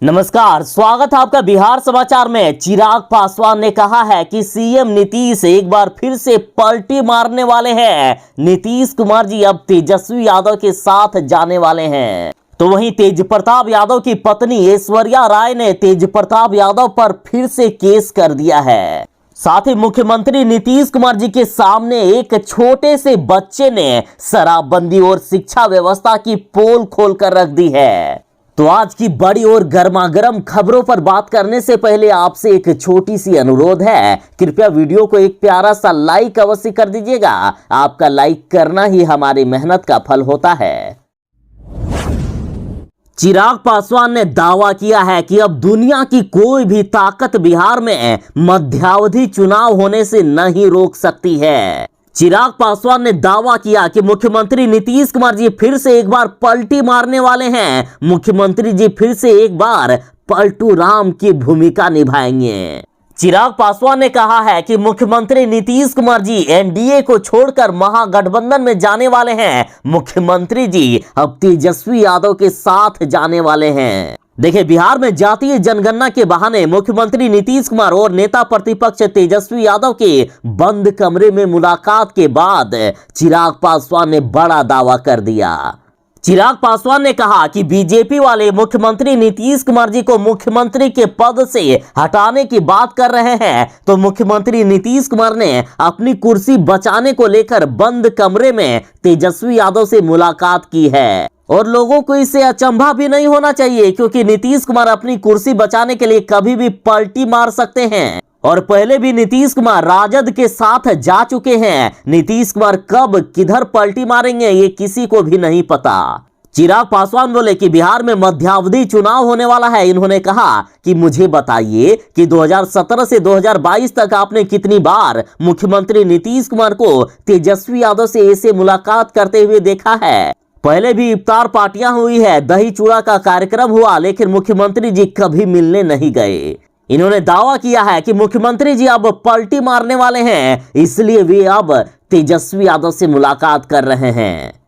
नमस्कार, स्वागत है आपका बिहार समाचार में। चिराग पासवान ने कहा है कि सीएम नीतीश एक बार फिर से पलटी मारने वाले हैं। नीतीश कुमार जी अब तेजस्वी यादव के साथ जाने वाले हैं। तो वहीं तेज प्रताप यादव की पत्नी ऐश्वर्या राय ने तेज प्रताप यादव पर फिर से केस कर दिया है। साथ ही मुख्यमंत्री नीतीश कुमार जी के सामने एक छोटे से बच्चे ने शराबबंदी और शिक्षा व्यवस्था की पोल खोल कर रख दी है। तो आज की बड़ी और गर्मागर्म खबरों पर बात करने से पहले आपसे एक छोटी सी अनुरोध है, कृपया वीडियो को एक प्यारा सा लाइक अवश्य कर दीजिएगा। आपका लाइक करना ही हमारी मेहनत का फल होता है। चिराग पासवान ने दावा किया है कि अब दुनिया की कोई भी ताकत बिहार में मध्यावधि चुनाव होने से नहीं रोक सकती है। चिराग पासवान ने दावा किया कि मुख्यमंत्री नीतीश कुमार जी फिर से एक बार पलटी मारने वाले हैं। मुख्यमंत्री जी फिर से एक बार पलटू राम की भूमिका निभाएंगे। चिराग पासवान ने कहा है कि मुख्यमंत्री नीतीश कुमार जी एनडीए को छोड़कर महागठबंधन में जाने वाले हैं। मुख्यमंत्री जी अब तेजस्वी यादव के साथ जाने वाले हैं। देखिए, बिहार में जातीय जनगणना के बहाने मुख्यमंत्री नीतीश कुमार और नेता प्रतिपक्ष तेजस्वी यादव के बंद कमरे में मुलाकात के बाद चिराग पासवान ने बड़ा दावा कर दिया। चिराग पासवान ने कहा कि बीजेपी वाले मुख्यमंत्री नीतीश कुमार जी को मुख्यमंत्री के पद से हटाने की बात कर रहे हैं, तो मुख्यमंत्री नीतीश कुमार ने अपनी कुर्सी बचाने को लेकर बंद कमरे में तेजस्वी यादव से मुलाकात की है। और लोगों को इससे अचंभा भी नहीं होना चाहिए, क्योंकि नीतीश कुमार अपनी कुर्सी बचाने के लिए कभी भी पलटी मार सकते हैं। और पहले भी नीतीश कुमार राजद के साथ जा चुके हैं। नीतीश कुमार कब किधर पलटी मारेंगे ये किसी को भी नहीं पता। चिराग पासवान बोले कि बिहार में मध्यावधि चुनाव होने वाला है। इन्होंने कहा कि मुझे बताइए कि 2017 से 2022 तक आपने कितनी बार मुख्यमंत्री नीतीश कुमार को तेजस्वी यादव से ऐसे मुलाकात करते हुए देखा है। पहले भी इफ्तार पार्टियां हुई है, दही चूड़ा का कार्यक्रम हुआ, लेकिन मुख्यमंत्री जी कभी मिलने नहीं गए। इन्होंने दावा किया है कि मुख्यमंत्री जी अब पलटी मारने वाले हैं, इसलिए वे अब तेजस्वी यादव से मुलाकात कर रहे हैं।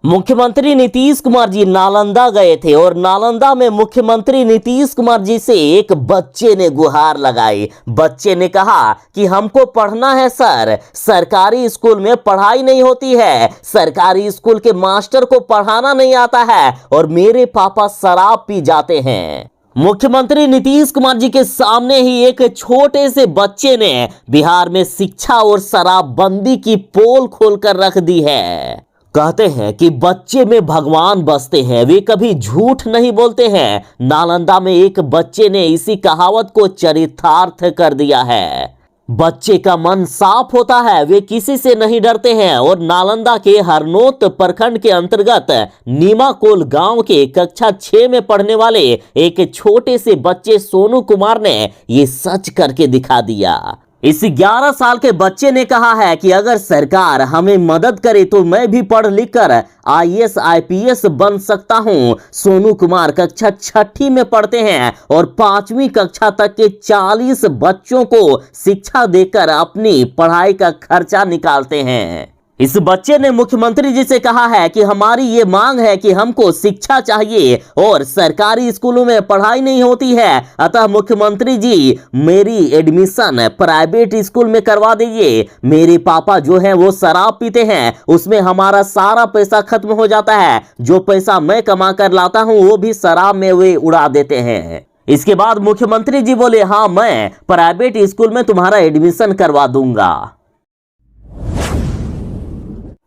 मुख्यमंत्री नीतीश कुमार जी नालंदा गए थे और नालंदा में मुख्यमंत्री नीतीश कुमार जी से एक बच्चे ने गुहार लगाई। बच्चे ने कहा कि हमको पढ़ना है सर, सरकारी स्कूल में पढ़ाई नहीं होती है, सरकारी स्कूल के मास्टर को पढ़ाना नहीं आता है और मेरे पापा शराब पी जाते हैं। मुख्यमंत्री नीतीश कुमार जी के सामने ही एक छोटे से बच्चे ने बिहार में शिक्षा और शराबबंदी की पोल खोलकर रख दी है। कहते हैं कि बच्चे में भगवान बसते हैं, वे कभी झूठ नहीं बोलते हैं। नालंदा में एक बच्चे ने इसी कहावत को चरितार्थ कर दिया है। बच्चे का मन साफ होता है, वे किसी से नहीं डरते हैं। और नालंदा के हरनोत प्रखंड के अंतर्गत नीमाकोल गांव के कक्षा 6 में पढ़ने वाले एक छोटे से बच्चे सोनू कुमार ने ये सच करके दिखा दिया। इस 11 साल के बच्चे ने कहा है कि अगर सरकार हमें मदद करे तो मैं भी पढ़ लिख कर आईएएस आईपीएस बन सकता हूं। सोनू कुमार कक्षा 6ठी में पढ़ते हैं और 5वीं कक्षा तक के 40 बच्चों को शिक्षा देकर अपनी पढ़ाई का खर्चा निकालते हैं। इस बच्चे ने मुख्यमंत्री जी से कहा है कि हमारी ये मांग है कि हमको शिक्षा चाहिए और सरकारी स्कूलों में पढ़ाई नहीं होती है, अतः मुख्यमंत्री जी मेरी एडमिशन प्राइवेट स्कूल में करवा दीजिए। मेरे पापा जो हैं वो शराब पीते हैं, उसमें हमारा सारा पैसा खत्म हो जाता है। जो पैसा मैं कमा कर लाता हूँ वो भी शराब में वे उड़ा देते हैं। इसके बाद मुख्यमंत्री जी बोले, हाँ मैं प्राइवेट स्कूल में तुम्हारा एडमिशन करवा दूंगा।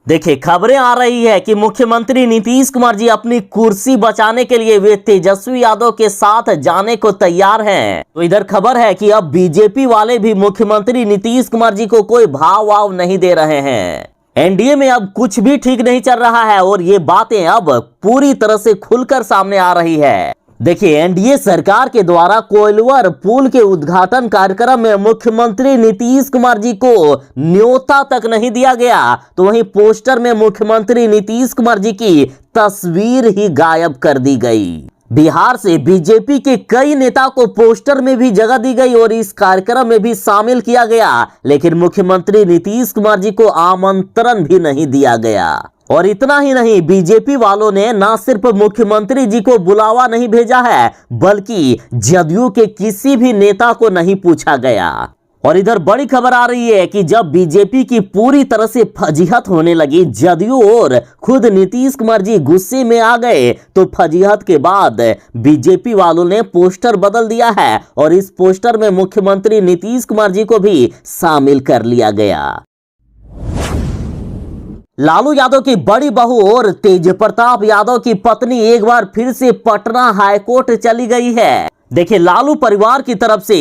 देखिए, खबरें आ रही है कि मुख्यमंत्री नीतीश कुमार जी अपनी कुर्सी बचाने के लिए वे तेजस्वी यादव के साथ जाने को तैयार हैं। तो इधर खबर है कि अब बीजेपी वाले भी मुख्यमंत्री नीतीश कुमार जी को कोई भाव वाव नहीं दे रहे हैं। एनडीए में अब कुछ भी ठीक नहीं चल रहा है और ये बातें अब पूरी तरह से खुलकर सामने आ रही है। देखिए, एनडीए सरकार के द्वारा कोइलवर पुल के उद्घाटन कार्यक्रम में मुख्यमंत्री नीतीश कुमार जी को न्योता तक नहीं दिया गया, तो वहीं पोस्टर में मुख्यमंत्री नीतीश कुमार जी की तस्वीर ही गायब कर दी गई। बिहार से बीजेपी के कई नेता को पोस्टर में भी जगह दी गई और इस कार्यक्रम में भी शामिल किया गया, लेकिन मुख्यमंत्री नीतीश कुमार जी को आमंत्रण भी नहीं दिया गया। और इतना ही नहीं, बीजेपी वालों ने न सिर्फ मुख्यमंत्री जी को बुलावा नहीं भेजा है, बल्कि जदयू के किसी भी नेता को नहीं पूछा गया। और इधर बड़ी खबर आ रही है कि जब बीजेपी की पूरी तरह से फजीहत होने लगी, जदयू और खुद नीतीश कुमार जी गुस्से में आ गए, तो फजीहत के बाद बीजेपी वालों ने पोस्टर बदल दिया है और इस पोस्टर में मुख्यमंत्री नीतीश कुमार जी को भी शामिल कर लिया गया। लालू यादव की बड़ी बहू और तेज प्रताप यादव की पत्नी एक बार फिर से पटना हाईकोर्ट चली गई है। देखिए, लालू परिवार की तरफ से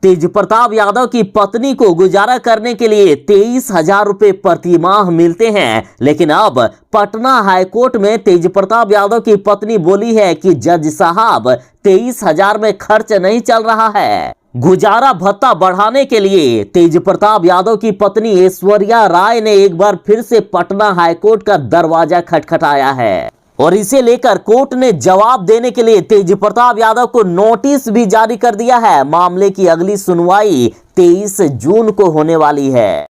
तेज प्रताप यादव की पत्नी को गुजारा करने के लिए 23,000 रुपए प्रति माह मिलते हैं, लेकिन अब पटना हाईकोर्ट में तेज प्रताप यादव की पत्नी बोली है कि जज साहब 23,000 में खर्च नहीं चल रहा है। गुजारा भत्ता बढ़ाने के लिए तेज प्रताप यादव की पत्नी ऐश्वर्या राय ने एक बार फिर से पटना हाईकोर्ट का दरवाजा खटखटाया है और इसे लेकर कोर्ट ने जवाब देने के लिए तेज प्रताप यादव को नोटिस भी जारी कर दिया है। मामले की अगली सुनवाई 23 जून को होने वाली है।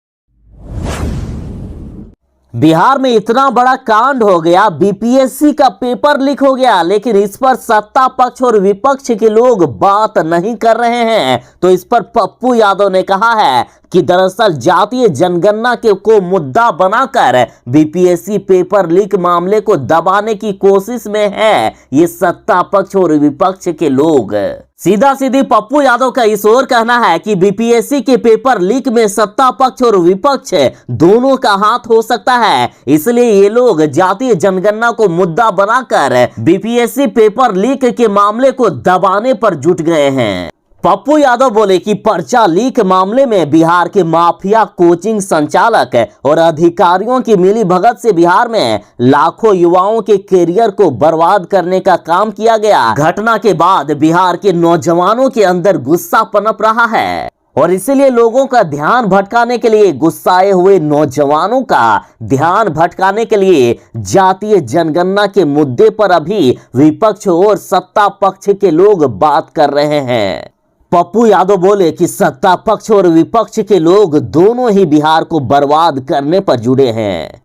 बिहार में इतना बड़ा कांड हो गया, बीपीएससी का पेपर लीक हो गया, लेकिन इस पर सत्ता पक्ष और विपक्ष के लोग बात नहीं कर रहे हैं। तो इस पर पप्पू यादव ने कहा है कि दरअसल जातीय जनगणना को मुद्दा बनाकर बीपीएससी पेपर लीक मामले को दबाने की कोशिश में है ये सत्ता पक्ष और विपक्ष के लोग। सीधा सीधी पप्पू यादव का इस ओर कहना है कि बीपीएससी के पेपर लीक में सत्ता पक्ष और विपक्ष दोनों का हाथ हो सकता है, इसलिए ये लोग जातीय जनगणना को मुद्दा बनाकर बीपीएससी पेपर लीक के मामले को दबाने पर जुट गए हैं। पप्पू यादव बोले कि पर्चा लीक मामले में बिहार के माफिया कोचिंग संचालक और अधिकारियों की मिलीभगत से बिहार में लाखों युवाओं के करियर को बर्बाद करने का काम किया गया। घटना के बाद बिहार के नौजवानों के अंदर गुस्सा पनप रहा है और इसीलिए लोगों का ध्यान भटकाने के लिए, गुस्साए हुए नौजवानों का ध्यान भटकाने के लिए जातीय जनगणना के मुद्दे पर अभी विपक्ष और सत्ता पक्ष के लोग बात कर रहे हैं। पप्पू यादव बोले कि सत्ता पक्ष और विपक्ष के लोग दोनों ही बिहार को बर्बाद करने पर जुड़े हैं।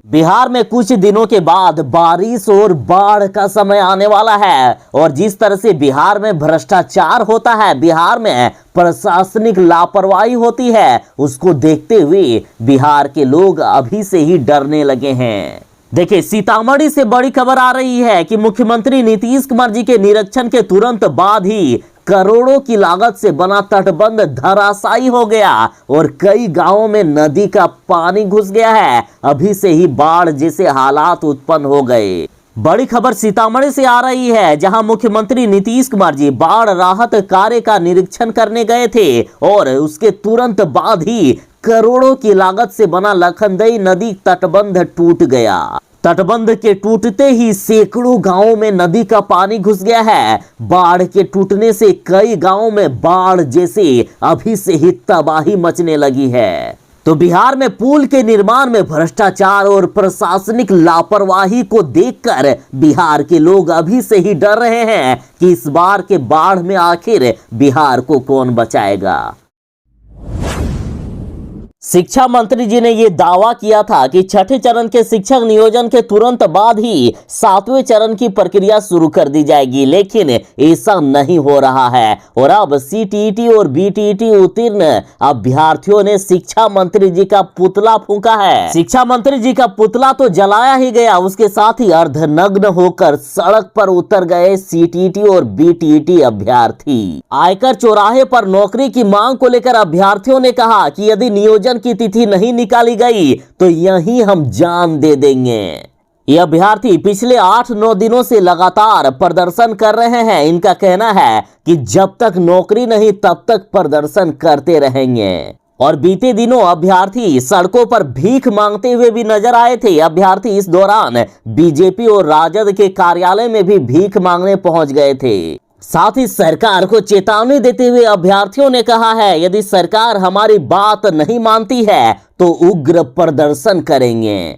बिहार में कुछ दिनों के बाद बारिश और बाढ़ का समय आने वाला है और जिस तरह से बिहार में भ्रष्टाचार होता है, बिहार में प्रशासनिक लापरवाही होती है, उसको देखते हुए बिहार के लोग अभी से ही डरने लगे हैं। देखिए, सीतामढ़ी से बड़ी खबर आ रही है कि मुख्यमंत्री नीतीश कुमार जी के निरीक्षण के तुरंत बाद ही करोड़ों की लागत से बना तटबंध धराशायी हो गया और कई गांवों में नदी का पानी घुस गया है। अभी से ही बाढ़ जैसे हालात उत्पन्न हो गए। बड़ी खबर सीतामढ़ी से आ रही है, जहां मुख्यमंत्री नीतीश कुमार जी बाढ़ राहत कार्य का निरीक्षण करने गए थे और उसके तुरंत बाद ही करोड़ों की लागत से बना लखनदेई नदी तटबंध टूट गया। तटबंध के टूटते ही सैकड़ों गांवों में नदी का पानी घुस गया है। बाढ़ के टूटने से कई गांवों में बाढ़ जैसे अभी से ही तबाही मचने लगी है। तो बिहार में पुल के निर्माण में भ्रष्टाचार और प्रशासनिक लापरवाही को देखकर बिहार के लोग अभी से ही डर रहे हैं कि इस बार के बाढ़ में आखिर बिहार को कौन बचाएगा। शिक्षा मंत्री जी ने ये दावा किया था कि छठे चरण के शिक्षक नियोजन के तुरंत बाद ही 7वें चरण की प्रक्रिया शुरू कर दी जाएगी, लेकिन ऐसा नहीं हो रहा है और अब सीटीईटी और बीटीईटी उत्तीर्ण अभ्यर्थियों ने शिक्षा मंत्री जी का पुतला फूंका है। शिक्षा मंत्री जी का पुतला तो जलाया ही गया, उसके साथ ही अर्धनग्न होकर सड़क पर उतर गए सीटीईटी और बीटीईटी अभ्यर्थी। आयकर चौराहे पर नौकरी की मांग को लेकर अभ्यर्थियों ने कहा कि यदि नियोजन की तिथि नहीं निकाली गई तो यहीं हम जान दे देंगे। ये अभ्यर्थी पिछले 8-9 दिनों से लगातार प्रदर्शन कर रहे हैं। इनका कहना है कि जब तक नौकरी नहीं तब तक प्रदर्शन करते रहेंगे और बीते दिनों अभ्यर्थी सड़कों पर भीख मांगते हुए भी नजर आए थे। अभ्यर्थी इस दौरान बीजेपी और राजद के कार्यालय में भी भीख मांगने पहुंच गए थे। साथ ही सरकार को चेतावनी देते हुए अभ्यर्थियों ने कहा है, यदि सरकार हमारी बात नहीं मानती है तो उग्र प्रदर्शन करेंगे।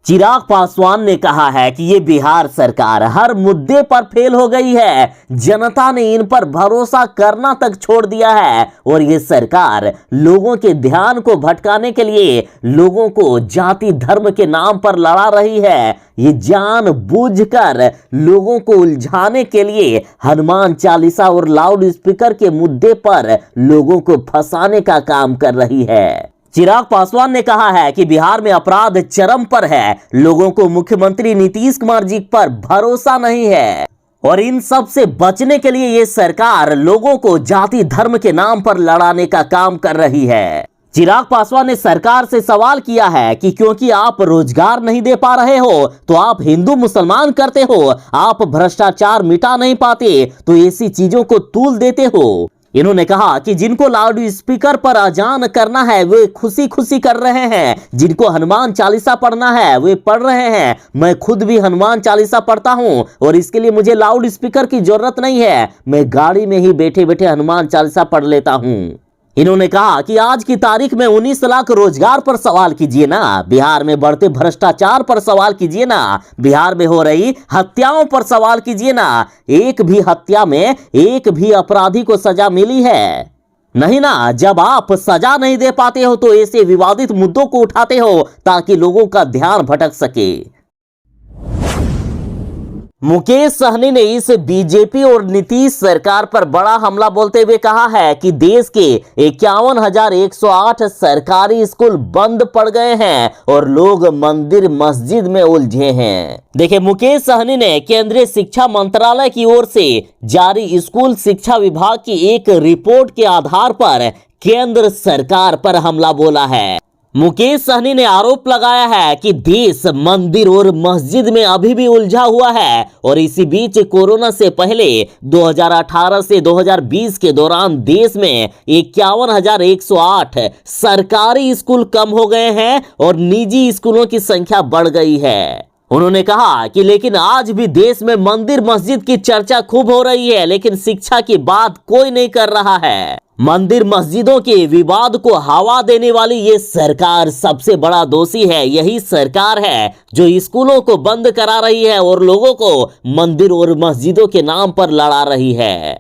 चिराग पासवान ने कहा है कि ये बिहार सरकार हर मुद्दे पर फेल हो गई है। जनता ने इन पर भरोसा करना तक छोड़ दिया है और ये सरकार लोगों के ध्यान को भटकाने के लिए लोगों को जाति धर्म के नाम पर लड़ा रही है। ये जानबूझकर लोगों को उलझाने के लिए हनुमान चालीसा और लाउड स्पीकर के मुद्दे पर लोगों को फंसाने का काम कर रही है। चिराग पासवान ने कहा है कि बिहार में अपराध चरम पर है। लोगों को मुख्यमंत्री नीतीश कुमार जी पर भरोसा नहीं है और इन सब से बचने के लिए ये सरकार लोगों को जाति धर्म के नाम पर लड़ाने का काम कर रही है। चिराग पासवान ने सरकार से सवाल किया है कि क्योंकि आप रोजगार नहीं दे पा रहे हो तो आप हिंदू मुसलमान करते हो, आप भ्रष्टाचार मिटा नहीं पाते तो ऐसी चीजों को तूल देते हो। इन्होंने कहा कि जिनको लाउड स्पीकर पर अजान करना है वे खुशी खुशी कर रहे हैं, जिनको हनुमान चालीसा पढ़ना है वे पढ़ रहे हैं। मैं खुद भी हनुमान चालीसा पढ़ता हूं और इसके लिए मुझे लाउड स्पीकर की जरूरत नहीं है, मैं गाड़ी में ही बैठे बैठे हनुमान चालीसा पढ़ लेता हूं। इन्होंने कहा कि आज की तारीख में 19 लाख रोजगार पर सवाल कीजिए ना, बिहार में बढ़ते भ्रष्टाचार पर सवाल कीजिए ना, बिहार में हो रही हत्याओं पर सवाल कीजिए ना। एक भी हत्या में एक भी अपराधी को सजा मिली है नहीं ना। जब आप सजा नहीं दे पाते हो तो ऐसे विवादित मुद्दों को उठाते हो ताकि लोगों का ध्यान भटक सके। मुकेश सहनी ने इस बीजेपी और नीतीश सरकार पर बड़ा हमला बोलते हुए कहा है कि देश के 51,108 सरकारी स्कूल बंद पड़ गए हैं और लोग मंदिर मस्जिद में उलझे हैं। देखिए, मुकेश सहनी ने केंद्रीय शिक्षा मंत्रालय की ओर से जारी स्कूल शिक्षा विभाग की एक रिपोर्ट के आधार पर केंद्र सरकार पर हमला बोला है। मुकेश सहनी ने आरोप लगाया है कि देश मंदिर और मस्जिद में अभी भी उलझा हुआ है और इसी बीच कोरोना से पहले 2018 से 2020 के दौरान देश में 51,108 सरकारी स्कूल कम हो गए हैं और निजी स्कूलों की संख्या बढ़ गई है। उन्होंने कहा कि लेकिन आज भी देश में मंदिर मस्जिद की चर्चा खूब हो रही है, लेकिन शिक्षा की बात कोई नहीं कर रहा है। मंदिर मस्जिदों के विवाद को हवा देने वाली ये सरकार सबसे बड़ा दोषी है। यही सरकार है जो स्कूलों को बंद करा रही है और लोगों को मंदिर और मस्जिदों के नाम पर लड़ा रही है।